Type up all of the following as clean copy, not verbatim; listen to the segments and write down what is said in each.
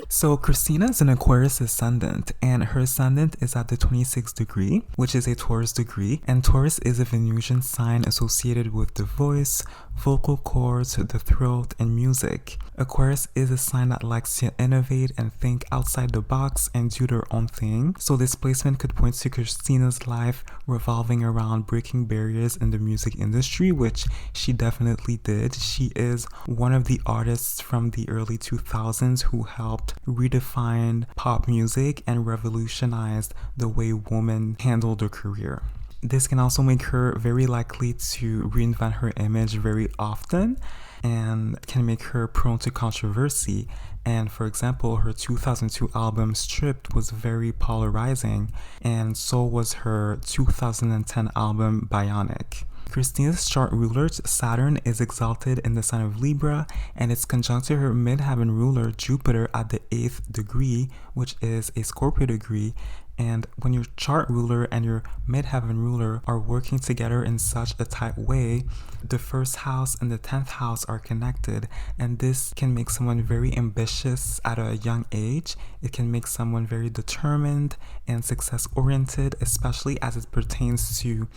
So Christina is an Aquarius ascendant, and her ascendant is at the 26th degree, which is a Taurus degree, and Taurus is a Venusian sign associated with the voice, vocal cords, the throat, and music. Aquarius is a sign that likes to innovate and think outside the box and do their own thing. So this placement could point to Christina's life revolving around breaking barriers in the music industry, which she definitely did. She is one of the artists from the early 2000s who helped redefine pop music and revolutionized the way women handle their career. This can also make her very likely to reinvent her image very often and can make her prone to controversy. And for example, her 2002 album Stripped was very polarizing, and so was her 2010 album Bionic. Christina's chart ruler, Saturn, is exalted in the sign of Libra, and it's conjunct to her midheaven ruler, Jupiter, at the 8th degree, which is a Scorpio degree. And when your chart ruler and your midheaven ruler are working together in such a tight way, the first house and the 10th house are connected, and this can make someone very ambitious at a young age. It can make someone very determined and success-oriented, especially as it pertains to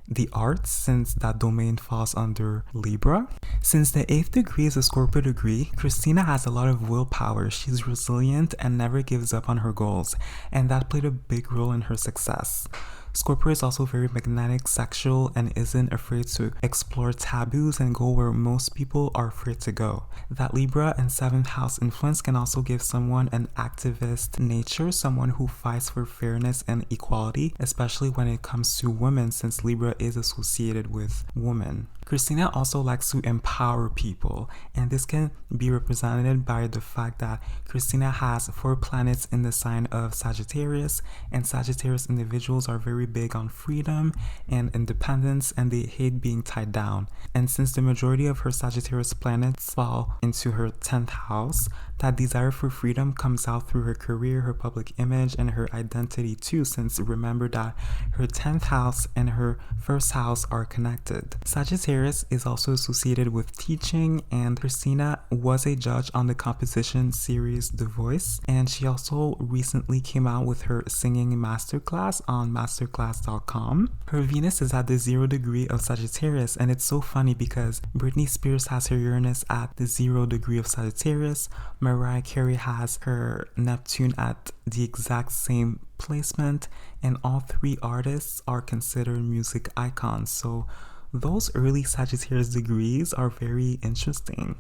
the arts, since that domain falls under Libra. Since the 8th degree is a Scorpio degree, Christina has a lot of willpower. She's resilient and never gives up on her goals, and that played a big role in her success. Scorpio is also very magnetic, sexual, and isn't afraid to explore taboos and go where most people are afraid to go. That Libra and 7th house influence can also give someone an activist nature, someone who fights for fairness and equality, especially when it comes to women, since Libra is associated with women. Christina also likes to empower people, and this can be represented by the fact that Christina has 4 planets in the sign of Sagittarius, and Sagittarius individuals are very big on freedom and independence, and they hate being tied down. And since the majority of her Sagittarius planets fall into her 10th house, that desire for freedom comes out through her career, her public image, and her identity too, since remember that her 10th house and her 1st house are connected. Sagittarius is also associated with teaching, and Christina was a judge on the composition series The Voice, and she also recently came out with her singing masterclass on masterclass.com. Her Venus is at the 0 degree of Sagittarius, and it's so funny because Britney Spears has her Uranus at the 0 degree of Sagittarius. Mariah Carey has her Neptune at the exact same placement, and all 3 artists are considered music icons. So those early Sagittarius degrees are very interesting.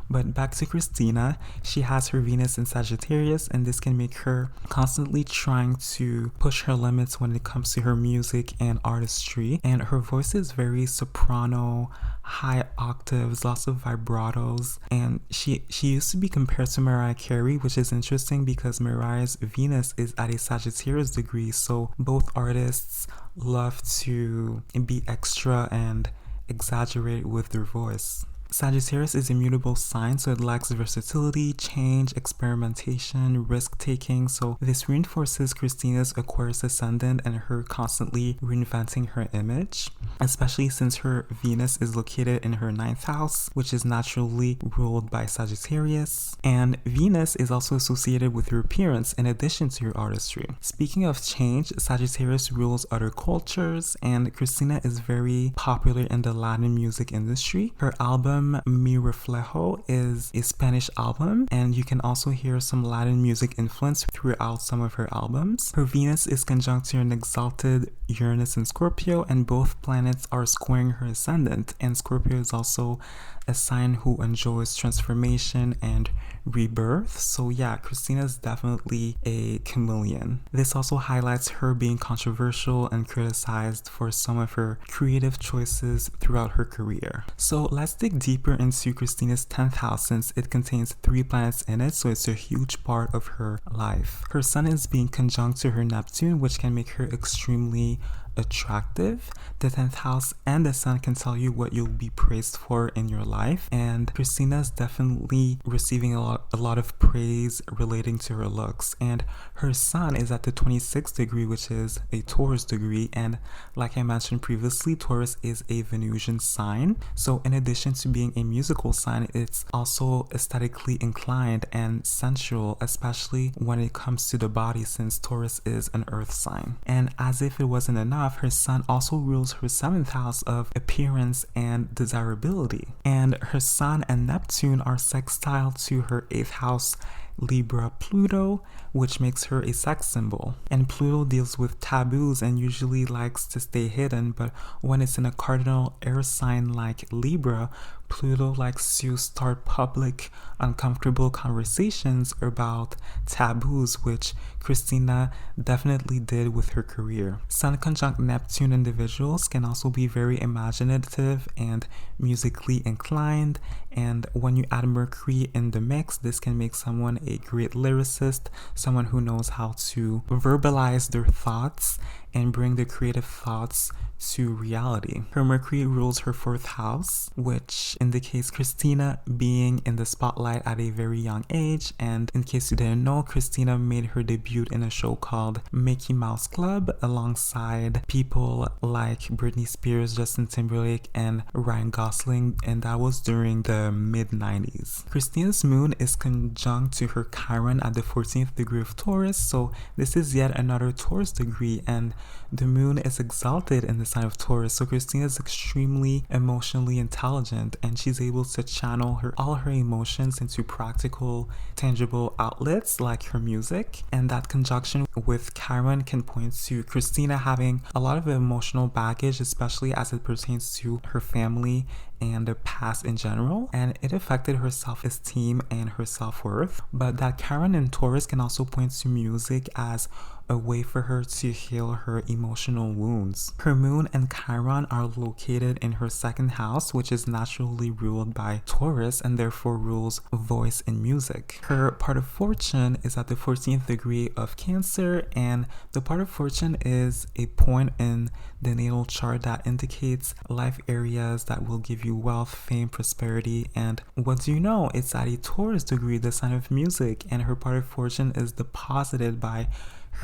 But back to Christina, she has her Venus in Sagittarius, and this can make her constantly trying to push her limits when it comes to her music and artistry. And her voice is very soprano, high octaves, lots of vibratos, and she used to be compared to Mariah Carey, which is interesting because Mariah's Venus is at a Sagittarius degree, so both artists love to be extra and exaggerate with their voice. Sagittarius is a mutable sign, so it lacks versatility, change, experimentation, risk-taking, so this reinforces Christina's Aquarius ascendant and her constantly reinventing her image, especially since her Venus is located in her 9th house, which is naturally ruled by Sagittarius, and Venus is also associated with your appearance in addition to your artistry. Speaking of change, Sagittarius rules other cultures, and Christina is very popular in the Latin music industry. Her album Mi Reflejo is a Spanish album, and you can also hear some Latin music influence throughout some of her albums. Her Venus is conjunct to an exalted Uranus in Scorpio, and both planets are squaring her ascendant, and Scorpio is also a sign who enjoys transformation and rebirth. So yeah, Christina is definitely a chameleon. This also highlights her being controversial and criticized for some of her creative choices throughout her career. So let's dig deeper into Christina's 10th house, since it contains 3 planets in it, so it's a huge part of her life. Her sun is being conjunct to her Neptune, which can make her extremely attractive. The 10th house and the sun can tell you what you'll be praised for in your life, and Christina is definitely receiving a lot of praise relating to her looks. And her sun is at the 26th degree, which is a Taurus degree, and like I mentioned previously, Taurus is a Venusian sign. So in addition to being a musical sign, it's also aesthetically inclined and sensual, especially when it comes to the body, since Taurus is an earth sign. And as if it wasn't enough, her sun also rules her 7th house of appearance and desirability. And her sun and Neptune are sextile to her 8th house Libra Pluto, which makes her a sex symbol. And Pluto deals with taboos and usually likes to stay hidden, but when it's in a cardinal air sign like Libra, Pluto likes to start public, uncomfortable conversations about taboos, which Christina definitely did with her career. Sun conjunct Neptune individuals can also be very imaginative and musically inclined, and when you add Mercury in the mix, this can make someone a great lyricist, someone who knows how to verbalize their thoughts and bring the creative thoughts to reality. Her Mercury rules her 4th house, which indicates Christina being in the spotlight at a very young age. And in case you didn't know, Christina made her debut in a show called Mickey Mouse Club alongside people like Britney Spears, Justin Timberlake, and Ryan Gosling, and that was during the mid-90s. Christina's moon is conjunct to her Chiron at the 14th degree of Taurus, so this is yet another Taurus degree, and the moon is exalted in the sign of Taurus. So Christina is extremely emotionally intelligent, and she's able to channel all her emotions into practical, tangible outlets like her music. And that conjunction with Chiron can point to Christina having a lot of emotional baggage, especially as it pertains to her family and the past in general, and it affected her self-esteem and her self-worth. But that Chiron in Taurus can also point to music as a way for her to heal her emotional wounds. Her moon and Chiron are located in her 2nd house, which is naturally ruled by Taurus and therefore rules voice and music. Her part of fortune is at the 14th degree of Cancer, and the part of fortune is a point in the natal chart that indicates life areas that will give you wealth, fame, prosperity. And what do you know? It's at a Taurus degree, the sign of music, and her part of fortune is deposited by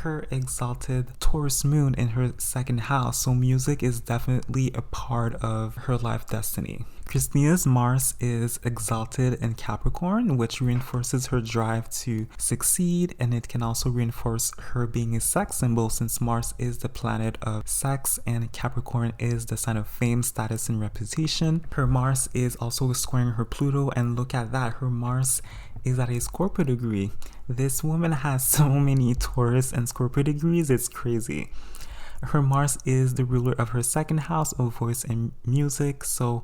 her exalted Taurus moon in her 2nd house, so music is definitely a part of her life destiny. Christina's Mars is exalted in Capricorn, which reinforces her drive to succeed, and it can also reinforce her being a sex symbol, since Mars is the planet of sex and Capricorn is the sign of fame, status, and reputation. Her Mars is also squaring her Pluto, and look at that, her Mars is at a Scorpio degree. This woman has so many Taurus and Scorpio degrees, it's crazy. Her Mars is the ruler of her 2nd house of voice and music, so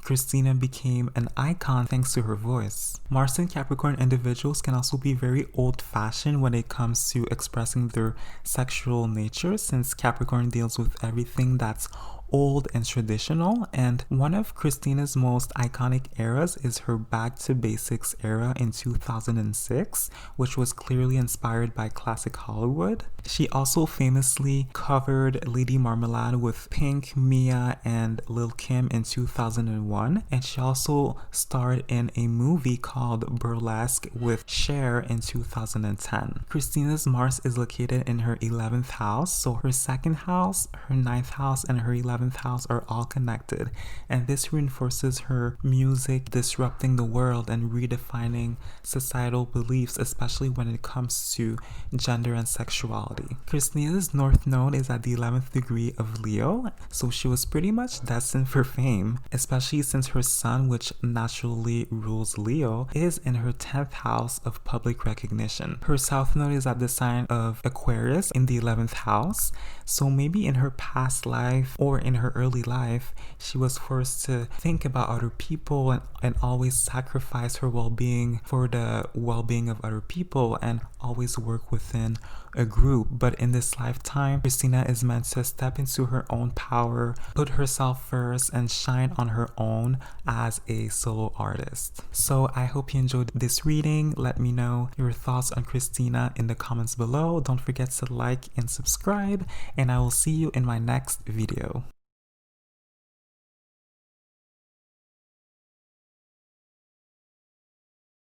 Christina became an icon thanks to her voice. Mars and Capricorn individuals can also be very old-fashioned when it comes to expressing their sexual nature, since Capricorn deals with everything that's old and traditional, and one of Christina's most iconic eras is her Back to Basics era in 2006, which was clearly inspired by classic Hollywood. She also famously covered Lady Marmalade with Pink, Mia, and Lil Kim in 2001, and she also starred in a movie called Burlesque with Cher in 2010. Christina's Mars is located in her 11th house, so her 2nd house, her 9th house, and her 11th house are all connected, and this reinforces her music disrupting the world and redefining societal beliefs, especially when it comes to gender and sexuality. Christina's North Node is at the 11th degree of Leo, so she was pretty much destined for fame, especially since her sun, which naturally rules Leo, is in her 10th house of public recognition. Her South Node is at the sign of Aquarius in the 11th house, so maybe in her past life or in in her early life, she was forced to think about other people and always sacrifice her well-being for the well-being of other people and always work within a group. But in this lifetime, Xtina is meant to step into her own power, put herself first, and shine on her own as a solo artist. So I hope you enjoyed this reading. Let me know your thoughts on Xtina in the comments below. Don't forget to like and subscribe, and I will see you in my next video.